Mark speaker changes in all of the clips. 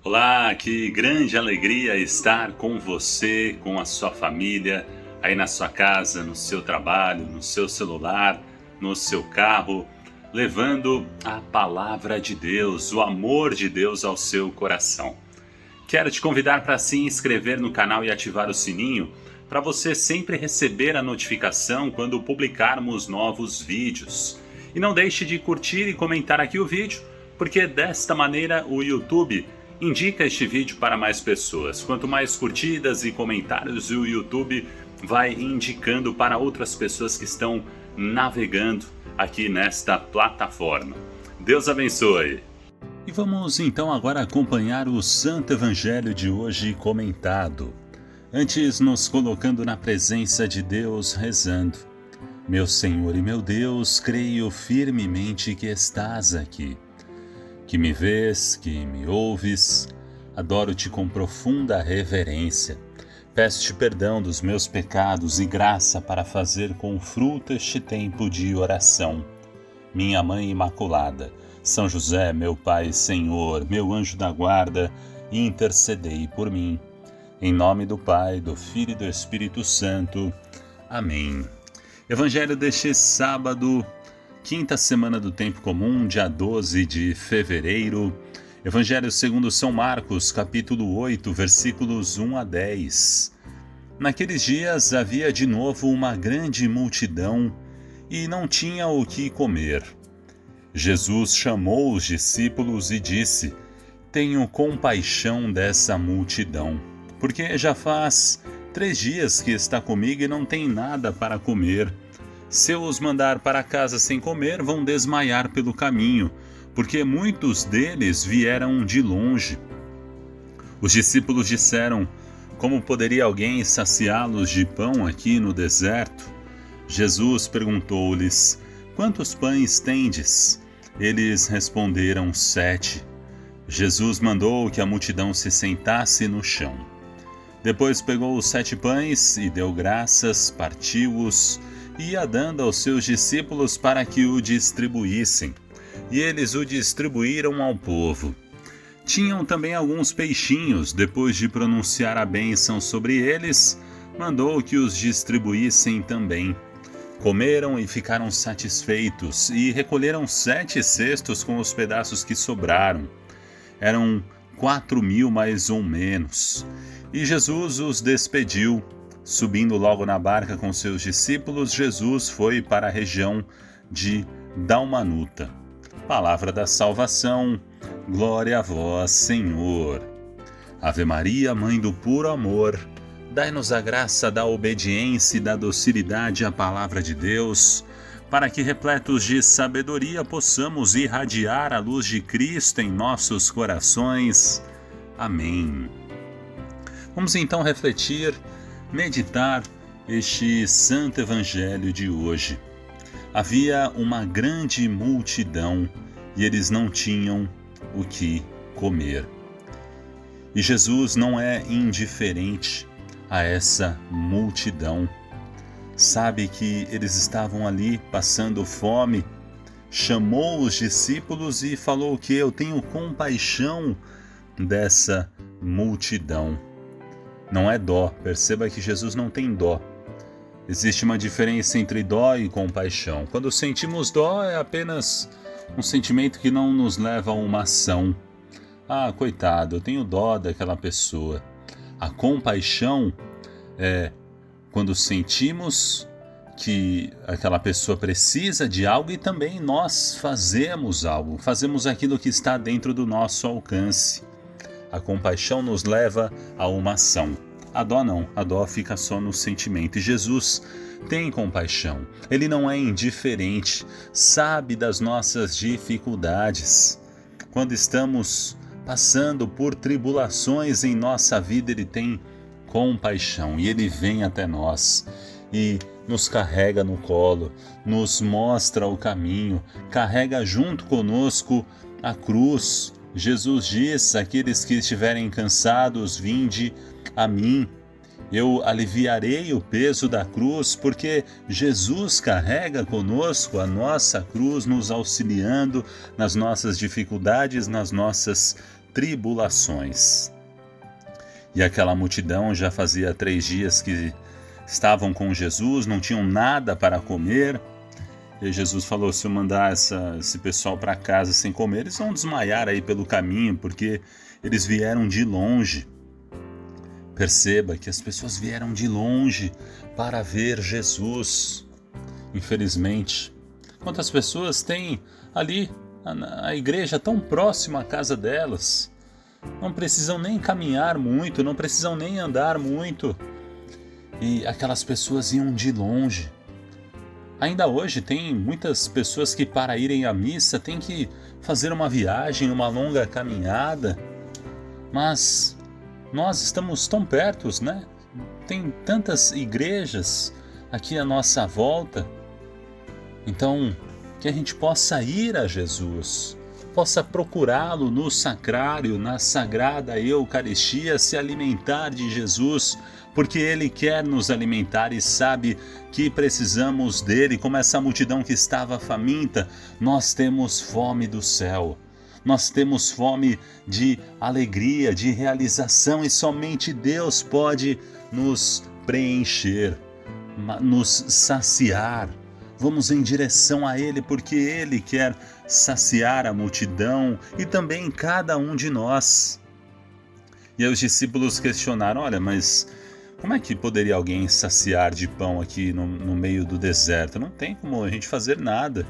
Speaker 1: Olá, que grande alegria estar com você, com a sua família, aí na sua casa, no seu trabalho, no seu celular, no seu carro, levando a palavra de Deus, o amor de Deus ao seu coração. Quero te convidar para se inscrever no canal e ativar o sininho para você sempre receber a notificação quando publicarmos novos vídeos. E não deixe de curtir e comentar aqui o vídeo, porque desta maneira o YouTube indica este vídeo para mais pessoas. Quanto mais curtidas e comentários, o YouTube vai indicando para outras pessoas que estão navegando aqui nesta plataforma. Deus abençoe! E vamos então agora acompanhar o Santo Evangelho de hoje comentado. Antes, nos colocando na presença de Deus, rezando. Meu Senhor e meu Deus, creio firmemente que estás aqui, que me vês, que me ouves. Adoro-te com profunda reverência. Peço-te perdão dos meus pecados e graça para fazer com fruto este tempo de oração. Minha Mãe Imaculada, São José, meu Pai, Senhor, meu anjo da guarda, intercedei por mim. Em nome do Pai, do Filho e do Espírito Santo. Amém. Evangelho deste sábado, quinta semana do Tempo Comum, dia 12 de fevereiro. Evangelho segundo São Marcos, capítulo 8, versículos 1 a 10. Naqueles dias havia de novo uma grande multidão e não tinha o que comer. Jesus chamou os discípulos e disse: Tenho compaixão dessa multidão, porque já faz 3 dias que está comigo e não tem nada para comer. Se eu os mandar para casa sem comer, vão desmaiar pelo caminho, porque muitos deles vieram de longe. Os discípulos disseram: Como poderia alguém saciá-los de pão aqui no deserto? Jesus perguntou-lhes: Quantos pães tendes? Eles responderam: 7. Jesus mandou que a multidão se sentasse no chão. Depois pegou os 7 pães e deu graças, partiu-os e ia dando aos seus discípulos para que o distribuíssem. E eles o distribuíram ao povo. Tinham também alguns peixinhos. Depois de pronunciar a bênção sobre eles, mandou que os distribuíssem também. Comeram e ficaram satisfeitos, e recolheram 7 cestos com os pedaços que sobraram. Eram 4.000 mais ou menos. E Jesus os despediu. Subindo logo na barca com seus discípulos, Jesus foi para a região de Dalmanuta. Palavra da salvação, glória a vós, Senhor. Ave Maria, Mãe do puro amor, dai-nos a graça da obediência e da docilidade à palavra de Deus, para que, repletos de sabedoria, possamos irradiar a luz de Cristo em nossos corações. Amém. Vamos então refletir, meditar este Santo Evangelho de hoje. Havia uma grande multidão e eles não tinham o que comer. E Jesus não é indiferente a essa multidão. Sabe que eles estavam ali passando fome, chamou os discípulos e falou que eu tenho compaixão dessa multidão. Não é dó, perceba que Jesus não tem dó. Existe uma diferença entre dó e compaixão. Quando sentimos dó, é apenas um sentimento que não nos leva a uma ação. Ah, coitado, eu tenho dó daquela pessoa. A compaixão é quando sentimos que aquela pessoa precisa de algo e também nós fazemos algo, fazemos aquilo que está dentro do nosso alcance. A compaixão nos leva a uma ação. A dó não, a dó fica só no sentimento. E Jesus tem compaixão. Ele não é indiferente, sabe das nossas dificuldades. Quando estamos passando por tribulações em nossa vida, Ele tem compaixão e Ele vem até nós e nos carrega no colo, nos mostra o caminho, carrega junto conosco a cruz. Jesus diz: aqueles que estiverem cansados, vinde a mim. Eu aliviarei o peso da cruz, porque Jesus carrega conosco a nossa cruz, nos auxiliando nas nossas dificuldades, nas nossas tribulações. E aquela multidão já fazia 3 dias que estavam com Jesus, não tinham nada para comer. E Jesus falou, se eu mandar esse pessoal para casa sem comer, eles vão desmaiar aí pelo caminho, porque eles vieram de longe. Perceba que as pessoas vieram de longe para ver Jesus. Infelizmente, quantas pessoas têm ali a igreja tão próxima à casa delas? Não precisam nem caminhar muito, não precisam nem andar muito. E aquelas pessoas iam de longe. Ainda hoje tem muitas pessoas que para irem à missa têm que fazer uma viagem, uma longa caminhada. Mas nós estamos tão perto, né? Tem tantas igrejas aqui à nossa volta. Então, que a gente possa ir a Jesus, possa procurá-lo no sacrário, na sagrada Eucaristia, se alimentar de Jesus, porque Ele quer nos alimentar e sabe que precisamos dele. Como essa multidão que estava faminta, nós temos fome do céu. Nós temos fome de alegria, de realização, e somente Deus pode nos preencher, nos saciar. Vamos em direção a Ele, porque Ele quer saciar a multidão e também cada um de nós. E aí os discípulos questionaram, olha, mas como é que poderia alguém saciar de pão aqui no meio do deserto? Não tem como a gente fazer nada.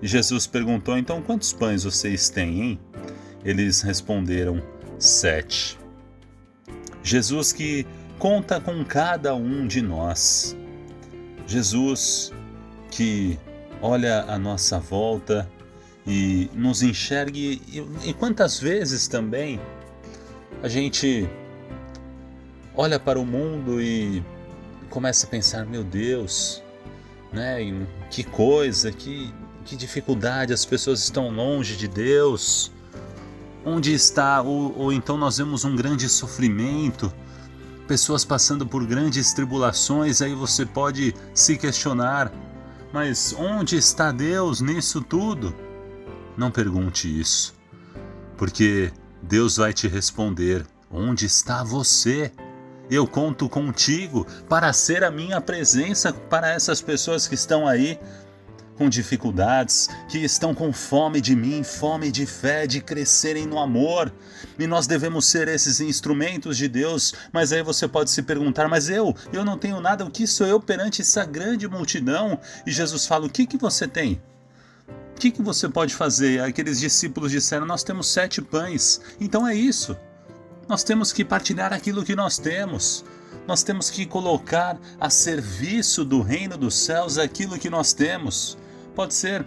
Speaker 1: E Jesus perguntou, então quantos pães vocês têm, hein? Eles responderam, 7. Jesus que conta com cada um de nós. Jesus que olha à nossa volta e nos enxergue. E quantas vezes também a gente olha para o mundo e começa a pensar, meu Deus, né? Que coisa, que dificuldade, as pessoas estão longe de Deus. Onde está? Ou então nós vemos um grande sofrimento, pessoas passando por grandes tribulações, aí você pode se questionar, mas onde está Deus nisso tudo? Não pergunte isso, porque Deus vai te responder, onde está você? Eu conto contigo para ser a minha presença para essas pessoas que estão aí com dificuldades, que estão com fome de mim, fome de fé, de crescerem no amor. E nós devemos ser esses instrumentos de Deus. Mas aí você pode se perguntar, mas eu não tenho nada, o que sou eu perante essa grande multidão? E Jesus fala, o que você tem? O que você pode fazer? Aqueles discípulos disseram, nós temos 7 pães. Então é isso. Nós temos que partilhar aquilo que nós temos. Nós temos que colocar a serviço do reino dos céus aquilo que nós temos. Pode ser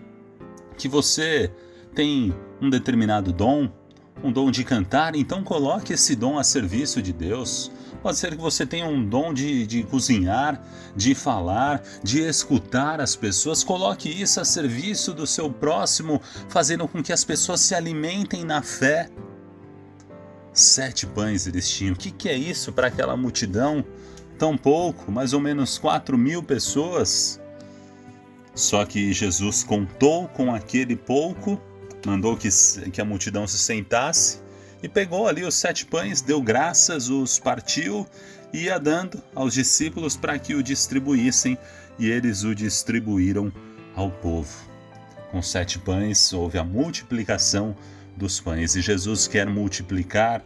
Speaker 1: que você tem um determinado dom, um dom de cantar, então coloque esse dom a serviço de Deus. Pode ser que você tenha um dom de cozinhar, de falar, de escutar as pessoas. Coloque isso a serviço do seu próximo, fazendo com que as pessoas se alimentem na fé. 7 pães eles tinham. O que é isso para aquela multidão? Tão pouco, mais ou menos 4.000 pessoas. Só que Jesus contou com aquele pouco, mandou que a multidão se sentasse e pegou ali os 7 pães, deu graças, os partiu e ia dando aos discípulos para que o distribuíssem, e eles o distribuíram ao povo. Com 7 pães houve a multiplicação dos pães, e Jesus quer multiplicar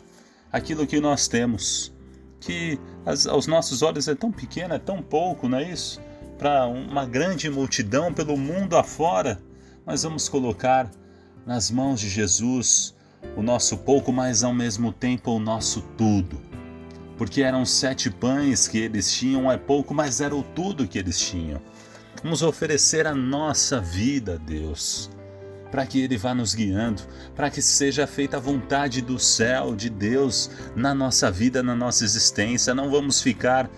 Speaker 1: aquilo que nós temos, que aos nossos olhos é tão pequeno, é tão pouco, não é isso? Para uma grande multidão pelo mundo afora, mas vamos colocar nas mãos de Jesus o nosso pouco, mas ao mesmo tempo o nosso tudo. Porque eram 7 pães que eles tinham, é pouco, mas era o tudo que eles tinham. Vamos oferecer a nossa vida a Deus, para que Ele vá nos guiando, para que seja feita a vontade do céu, de Deus, na nossa vida, na nossa existência. Não vamos ficar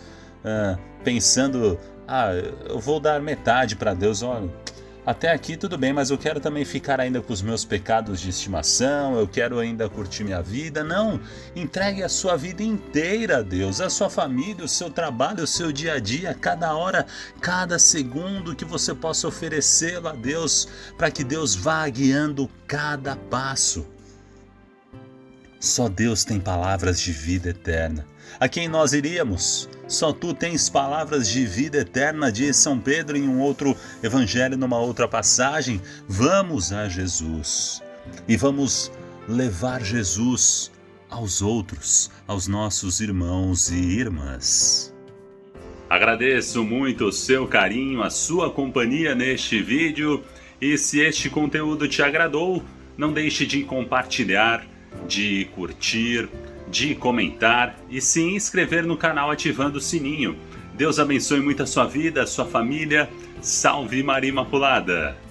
Speaker 1: pensando, eu vou dar metade para Deus, olha, até aqui tudo bem, mas eu quero também ficar ainda com os meus pecados de estimação, eu quero ainda curtir minha vida. Não, entregue a sua vida inteira a Deus, a sua família, o seu trabalho, o seu dia a dia, cada hora, cada segundo que você possa oferecê-lo a Deus, para que Deus vá guiando cada passo. Só Deus tem palavras de vida eterna. A quem nós iríamos? Só tu tens palavras de vida eterna, diz São Pedro em um outro evangelho, numa outra passagem. Vamos a Jesus e vamos levar Jesus aos outros, aos nossos irmãos e irmãs. Agradeço muito o seu carinho, a sua companhia neste vídeo, e se este conteúdo te agradou, não deixe de compartilhar, de curtir, de comentar e se inscrever no canal ativando o sininho. Deus abençoe muito a sua vida, a sua família. Salve Maria Imaculada!